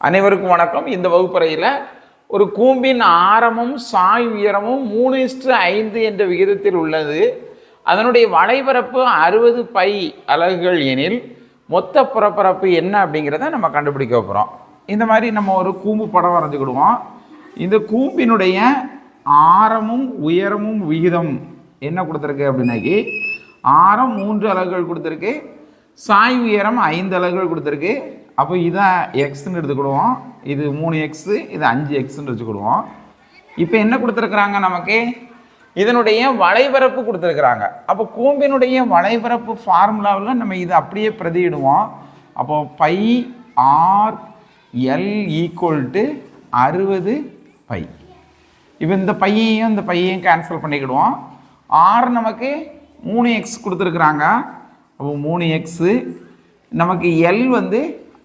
அனைவருக்கும் வணக்கம். இந்த வகுப்பறையில் ஒரு கூம்பின் ஆரமும் சாய் உயரமும் 3:5 என்ற விகிதத்தில் உள்ளது. அதனுடைய வளைபரப்பு 60 பை அலகுகள் எனில் மொத்த புறப்பரப்பு என்ன அப்படிங்கிறத நம்ம கண்டுபிடிக்க போகிறோம். இந்த மாதிரி நம்ம ஒரு கூம்பு படம் வரைஞ்சிக்கிடுவோம். இந்த கூம்பினுடைய ஆரமும் உயரமும் விகிதம் என்ன கொடுத்துருக்கு அப்படின்னாக்கி, ஆரம் 3 அலகுகள் கொடுத்துருக்கு, சாய் உயரம் 5 அலகுகள் கொடுத்துருக்கு. அப்போ இதான் எக்ஸ்ன்னு எடுத்துக்கிடுவோம். இது 3x, இது 5xன்னு வச்சுக்கிடுவோம். இப்போ என்ன கொடுத்துருக்குறாங்க, நமக்கு இதனுடைய வளைபரப்பு கொடுத்துருக்குறாங்க. அப்போ கூம்பினுடைய வளைபரப்பு ஃபார்முலாவில் நம்ம இதை அப்படியே பிரதியிடுவோம். அப்போ pi R L equal to 60 pi. இப்போ இந்த பையையும் கேன்சல் பண்ணிக்கிடுவோம். ஆர் நமக்கு 3x கொடுத்துருக்குறாங்க. அப்போ 3x, நமக்கு எல்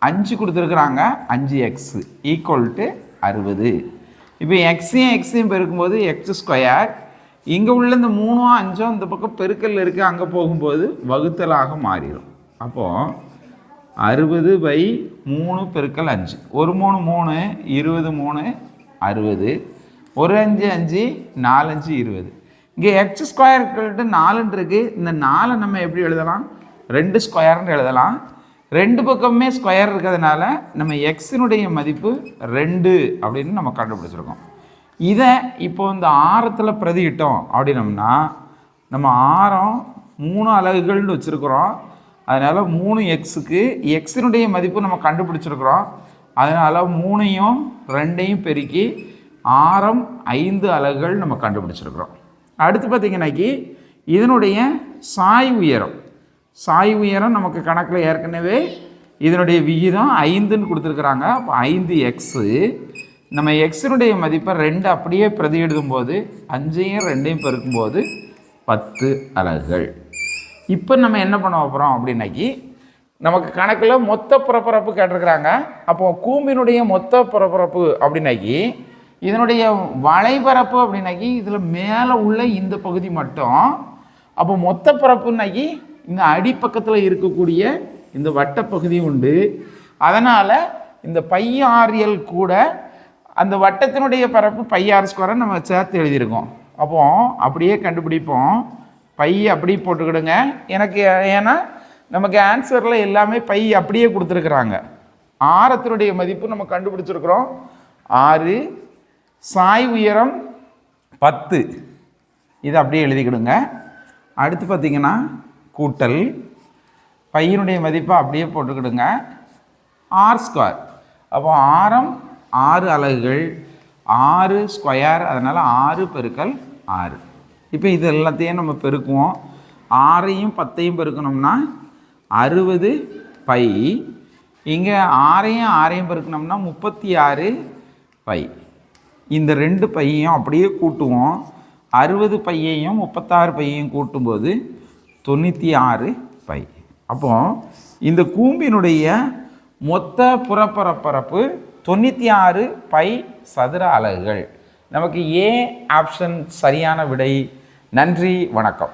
5 கொடுத்துருக்குறாங்க, 5x ஈக்குவல் டு 60. இப்போ எக்ஸையும் பெருக்கும்போது x², இங்கே உள்ள இந்த 3 5 இந்த பக்கம் பெருக்கல் இருக்குது, அங்கே போகும்போது வகுத்தலாக மாறிடும். அப்போது 60/3 பெருக்கல் 5, 1 3 3, 20 3 60, 1 5 5, 4 5 20. இங்கே x² 4 இருக்குது. இந்த 4 நம்ம எப்படி எழுதலாம், 2² எழுதலாம். 2 பக்கமே ஸ்கொயர் இருக்கிறதுனால நம்ம எக்ஸினுடைய மதிப்பு 2 அப்படின்னு நம்ம கண்டுபிடிச்சிருக்கோம். இதை இப்போ இந்த ஆரத்தில் பிரதியிட்டோம் அப்படின்னம்னா, நம்ம ஆரம் 3 அலகுகள்னு வச்சுருக்குறோம். அதனால் 3xக்கு எக்ஸினுடைய மதிப்பு நம்ம கண்டுபிடிச்சிருக்கிறோம். அதனால் 3ஐயும் 2ஐயும் பெருக்கி ஆரம் 5 அலகுகள் நம்ம கண்டுபிடிச்சிருக்கிறோம். அடுத்து பார்த்திங்கன்னாக்கி இதனுடைய சாய் உயரம் நமக்கு கணக்கில் ஏற்கனவே இதனுடைய விகிதம் 5ன்னு கொடுத்துருக்குறாங்க. அப்போ 5x, நம்ம எக்ஸினுடைய மதிப்பை 2 அப்படியே பிரதி எழுதும்போது 5ஐயும் 2ஐயும் பெருக்கும்போது 10 அலகுகள். இப்போ நம்ம என்ன பண்ண போகிறோம் அப்படின்னாக்கி, நமக்கு கணக்கில் மொத்த புறப்பரப்பு கேட்டிருக்கிறாங்க. அப்போது கூம்பினுடைய மொத்த புறப்பரப்பு அப்படின்னாக்கி, இதனுடைய வளைபரப்பு அப்படின்னாக்கி இதில் மேலே உள்ள இந்த பகுதி மட்டும். அப்போ மொத்த பரப்புன்னாக்கி இந்த அடிப்பக்கத்தில் இருக்கக்கூடிய இந்த வட்டப்பகுதி உண்டு. அதனால் இந்த πr கூட அந்த வட்டத்தினுடைய பரப்பு πr² நம்ம சேர்த்து எழுதியிருக்கோம். அப்போ அப்படியே கண்டுபிடிப்போம். பை அப்படி போட்டுக்கிடுங்க எனக்கு, ஏன்னா நமக்கு ஆன்சரில் எல்லாமே பை அப்படியே கொடுத்துருக்குறாங்க. ஆரத்தினுடைய மதிப்பு நம்ம கண்டுபிடிச்சிருக்கிறோம் 6, சாய் உயரம் 10, இதை அப்படியே எழுதிக்கிடுங்க. அடுத்து பார்த்திங்கன்னா கூட்டல், பையனுடைய மதிப்பை அப்படியே போட்டுக்கிடுங்க, r². அப்போ ஆரம் 6 அலகுகள், 6², அதனால் 6 பெருக்கல் 6. இப்போ இது எல்லாத்தையும் நம்ம பெருக்குவோம். 6ஐயும் 10ஐயும் பெருக்கணும்னா 60 பை. இங்கே 6ஐயும் பெருக்கணும்னா 36 பை. இந்த 2 பையையும் அப்படியே கூட்டுவோம். 60 பையையும் 36 பையையும் கூட்டும்போது 96 பை. அப்போ இந்த கூம்பினுடைய மொத்த புறப்பரப்பு 96 பை சதுர அலகுகள். நமக்கு ஏ ஆப்ஷன் சரியான விடை. நன்றி, வணக்கம்.